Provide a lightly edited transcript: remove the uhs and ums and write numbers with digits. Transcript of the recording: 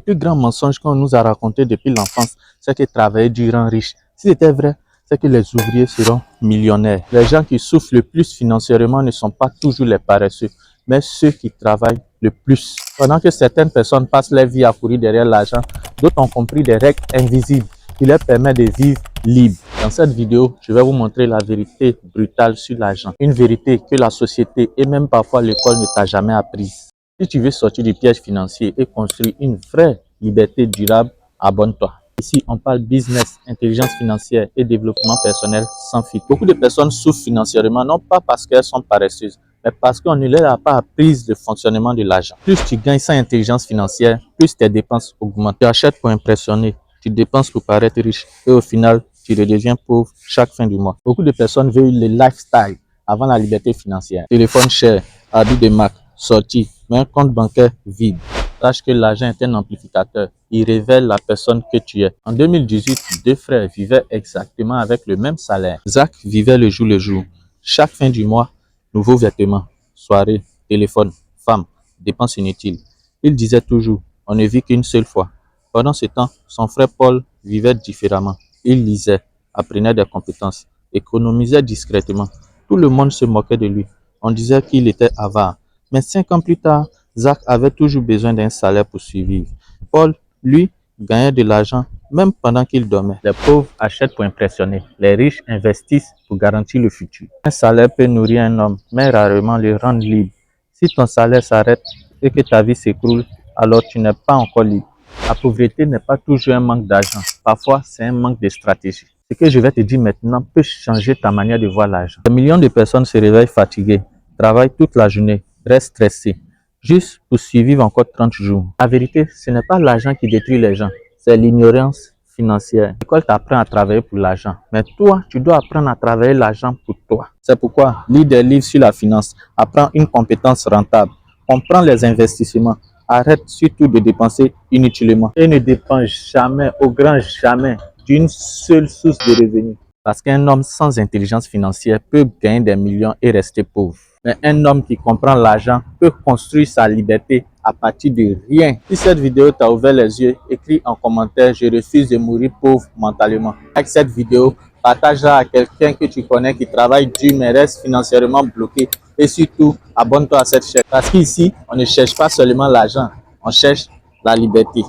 plus grand mensonge qu'on nous a raconté depuis l'enfance, c'est que travailler dur rend riche. Si c'était vrai, c'est que les ouvriers seront millionnaires. Les gens qui souffrent le plus financièrement ne sont pas toujours les paresseux, mais ceux qui travaillent le plus. Pendant que certaines personnes passent leur vie à courir derrière l'argent, d'autres ont compris des règles invisibles qui leur permettent de vivre libre. Dans cette vidéo, je vais vous montrer la vérité brutale sur l'argent. Une vérité que la société et même parfois l'école ne t'a jamais apprise. Si tu veux sortir du piège financier et construire une vraie liberté durable, abonne-toi. Ici, on parle business, intelligence financière et développement personnel sans filtre. Beaucoup de personnes souffrent financièrement, non pas parce qu'elles sont paresseuses, mais parce qu'on ne leur a pas appris le fonctionnement de l'argent. Plus tu gagnes sans intelligence financière, plus tes dépenses augmentent. Tu achètes pour impressionner, tu dépenses pour paraître riche et au final, tu redeviens pauvre chaque fin du mois. Beaucoup de personnes veulent le lifestyle avant la liberté financière. Téléphone cher, habits de marque, sortie, mais un compte bancaire vide. Sache que l'argent est un amplificateur. Il révèle la personne que tu es. En 2018, deux frères vivaient exactement avec le même salaire. Zach vivait le jour. Chaque fin du mois, nouveaux vêtements, soirée, téléphone, femme, dépenses inutiles. Il disait toujours, on ne vit qu'une seule fois. Pendant ce temps, son frère Paul vivait différemment. Il lisait, apprenait des compétences, économisait discrètement. Tout le monde se moquait de lui. On disait qu'il était avare. Mais 5 ans plus tard, Zach avait toujours besoin d'un salaire pour survivre. Paul, lui, gagnait de l'argent même pendant qu'il dormait. Les pauvres achètent pour impressionner. Les riches investissent pour garantir le futur. Un salaire peut nourrir un homme, mais rarement le rendre libre. Si ton salaire s'arrête et que ta vie s'écroule, alors tu n'es pas encore libre. La pauvreté n'est pas toujours un manque d'argent. Parfois, c'est un manque de stratégie. Ce que je vais te dire maintenant peut changer ta manière de voir l'argent. Des millions de personnes se réveillent fatiguées, travaillent toute la journée, restent stressées, juste pour survivre encore 30 jours. La vérité, ce n'est pas l'argent qui détruit les gens, c'est l'ignorance financière. L'école t'apprend à travailler pour l'argent, mais toi, tu dois apprendre à travailler l'argent pour toi. C'est pourquoi, lis des livres sur la finance, apprends une compétence rentable, comprends les investissements, arrête surtout de dépenser inutilement et ne dépense jamais, au grand jamais, d'une seule source de revenus. Parce qu'un homme sans intelligence financière peut gagner des millions et rester pauvre. Mais un homme qui comprend l'argent peut construire sa liberté à partir de rien. Si cette vidéo t'a ouvert les yeux, écris en commentaire « Je refuse de mourir pauvre mentalement ». Avec cette vidéo, partage-la à quelqu'un que tu connais qui travaille dur mais reste financièrement bloqué. Et surtout, abonne-toi à cette chaîne. Parce qu'ici, on ne cherche pas seulement l'argent, on cherche la liberté.